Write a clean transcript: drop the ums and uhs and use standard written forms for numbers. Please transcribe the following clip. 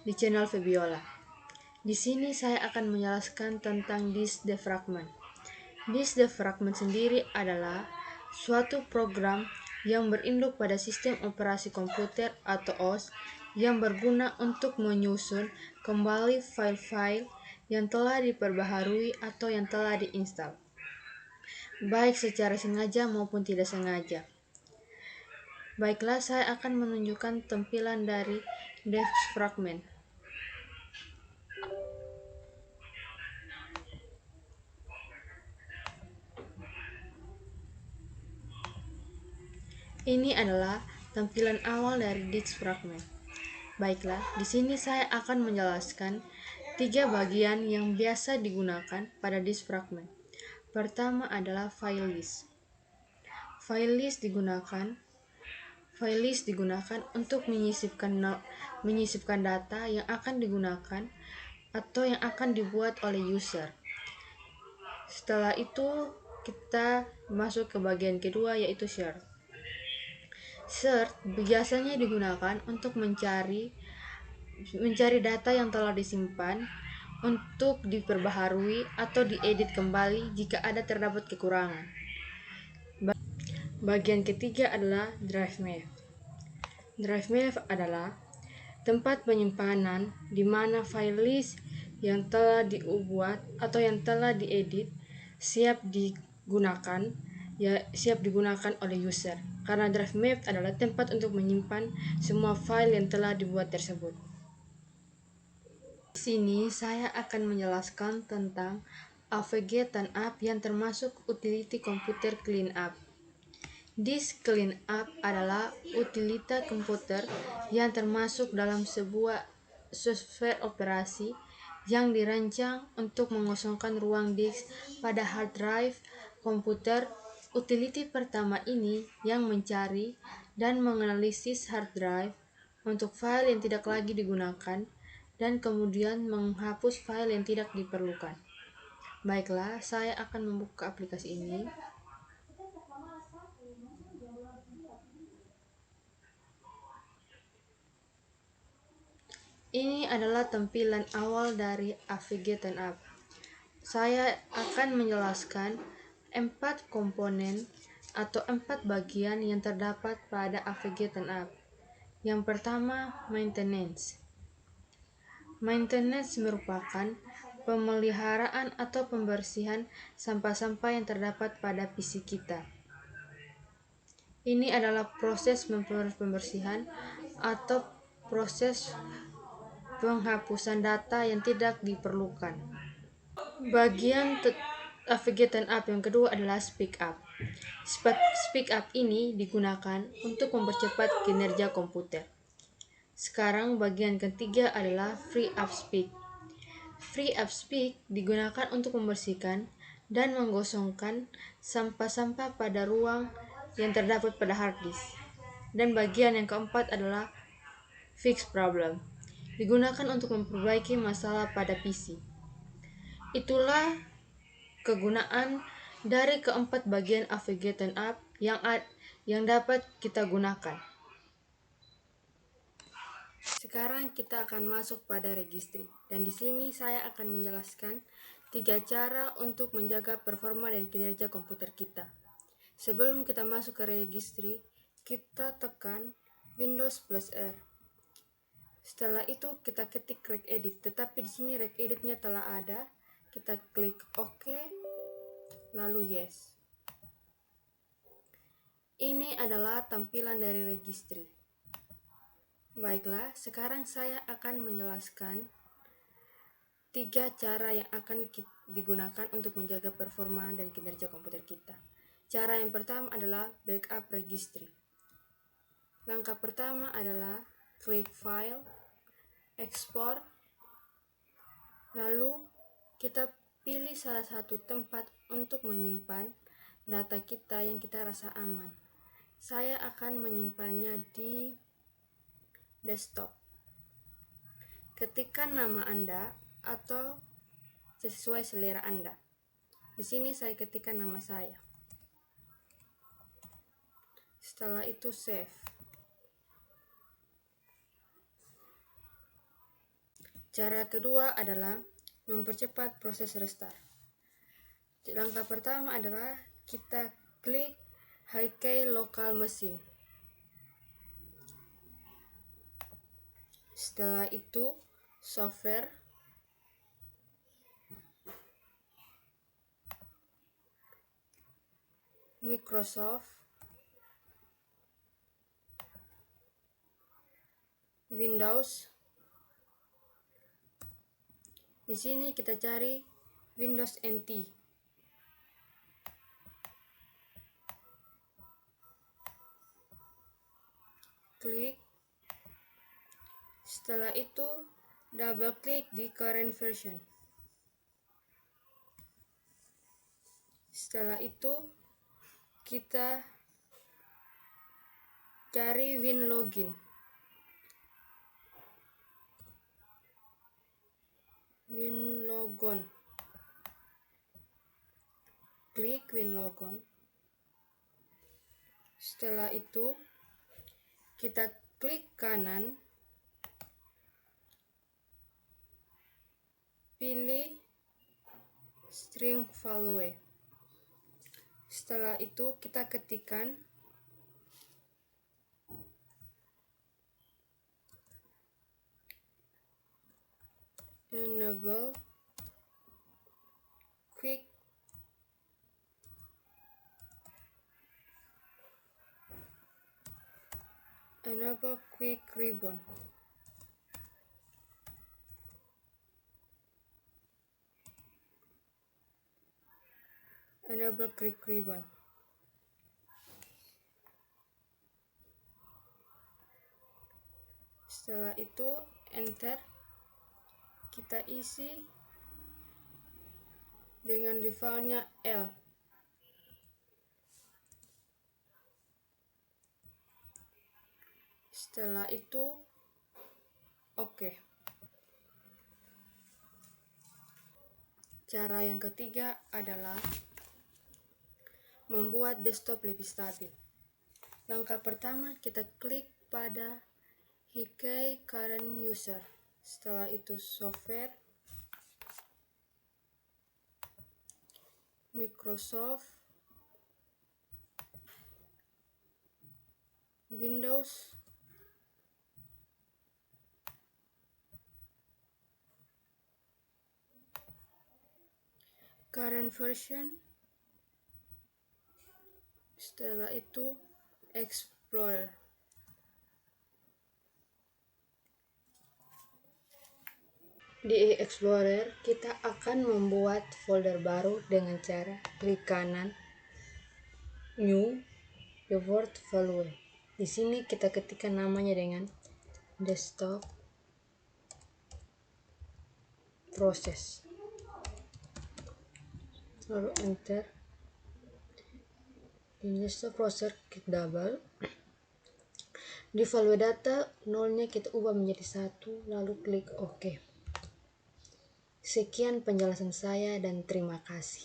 di channel Febiola. Di sini saya akan menjelaskan tentang disk defragment. Disk defragment sendiri adalah suatu program yang berinduk pada sistem operasi komputer atau OS yang berguna untuk menyusun kembali file-file yang telah diperbaharui atau yang telah diinstal, baik secara sengaja maupun tidak sengaja. Baiklah, saya akan menunjukkan tampilan dari defragment. Ini adalah tampilan awal dari disk fragment. Baiklah, di sini saya akan menjelaskan 3 bagian yang biasa digunakan pada disk fragment. Pertama adalah file list. File list digunakan untuk menyisipkan data yang akan digunakan atau yang akan dibuat oleh user. Setelah itu kita masuk ke bagian kedua, yaitu share. Search biasanya digunakan untuk mencari data yang telah disimpan untuk diperbaharui atau diedit kembali jika terdapat kekurangan. Bagian ketiga adalah drive map. Drive map adalah tempat penyimpanan di mana file list yang telah dibuat atau yang telah diedit siap digunakan oleh user. Karena drive map adalah tempat untuk menyimpan semua file yang telah dibuat tersebut. Di sini saya akan menjelaskan tentang AVG TANUP yang termasuk utility komputer cleanup. Disk cleanup adalah utilita komputer yang termasuk dalam sebuah software operasi yang dirancang untuk mengosongkan ruang disk pada hard drive komputer. Utility pertama ini yang mencari dan menganalisis hard drive untuk file yang tidak lagi digunakan dan kemudian menghapus file yang tidak diperlukan. Baiklah, saya akan membuka aplikasi ini. Ini adalah tampilan awal dari AVG TANUP. Saya akan menjelaskan 4 komponen atau 4 bagian yang terdapat pada AVG TANUP. Yang pertama, maintenance. Maintenance merupakan pemeliharaan atau pembersihan sampah-sampah yang terdapat pada PC kita. Ini adalah proses pembersihan atau proses penghapusan data yang tidak diperlukan. Bagian AVG TANUP yang kedua adalah speak up. Speak up ini digunakan untuk mempercepat kinerja komputer. Sekarang bagian ketiga adalah free up speak. Free up speak digunakan untuk membersihkan dan menggosongkan sampah-sampah pada ruang yang terdapat pada hard disk. Dan bagian yang keempat adalah fix problem. Digunakan untuk memperbaiki masalah pada PC. Itulah kegunaan dari keempat bagian AVG TANUP yang dapat kita gunakan. Sekarang kita akan masuk pada registry, dan di sini saya akan menjelaskan 3 cara untuk menjaga performa dan kinerja komputer kita. Sebelum kita masuk ke registry, kita tekan Windows plus R. Setelah itu kita ketik regedit, tetapi di sini regeditnya telah ada. Kita klik OK, lalu yes. Ini adalah tampilan dari registry. Baiklah, sekarang saya akan menjelaskan 3 cara yang akan digunakan untuk menjaga performa dan kinerja komputer kita. Cara yang pertama adalah backup registry. Langkah pertama adalah klik file, export, lalu kita pilih salah satu tempat untuk menyimpan data kita yang kita rasa aman. Saya akan menyimpannya di desktop. Ketikkan nama Anda atau sesuai selera Anda. Di sini saya ketikkan nama saya. Setelah itu save. Cara kedua adalah mempercepat proses restart. Langkah pertama adalah kita klik High-Key Local Machine. Setelah itu, software, Microsoft, Windows. Di sini kita cari Windows NT. Klik. Setelah itu, double klik di current version. Setelah itu, kita cari WinLogin. WinLogon. Klik WinLogon. Setelah itu, kita klik kanan, pilih string value. Setelah itu, kita ketikkan enable quick ribbon. Enable quick ribbon. Setelah itu, enter. Kita isi dengan defaultnya L. Setelah itu, oke. Cara yang ketiga adalah membuat desktop lebih stabil. Langkah pertama, kita klik pada High-Key Current User. Setelah itu, software, Microsoft, Windows, current version. Setelah itu, Explorer. Di Explorer, kita akan membuat folder baru dengan cara klik kanan, New, Default Value. Di sini kita ketikkan namanya dengan desktop process. Lalu enter. Di desktop process klik double. Di value data, nolnya kita ubah menjadi 1, lalu klik OK. Sekian penjelasan saya dan terima kasih.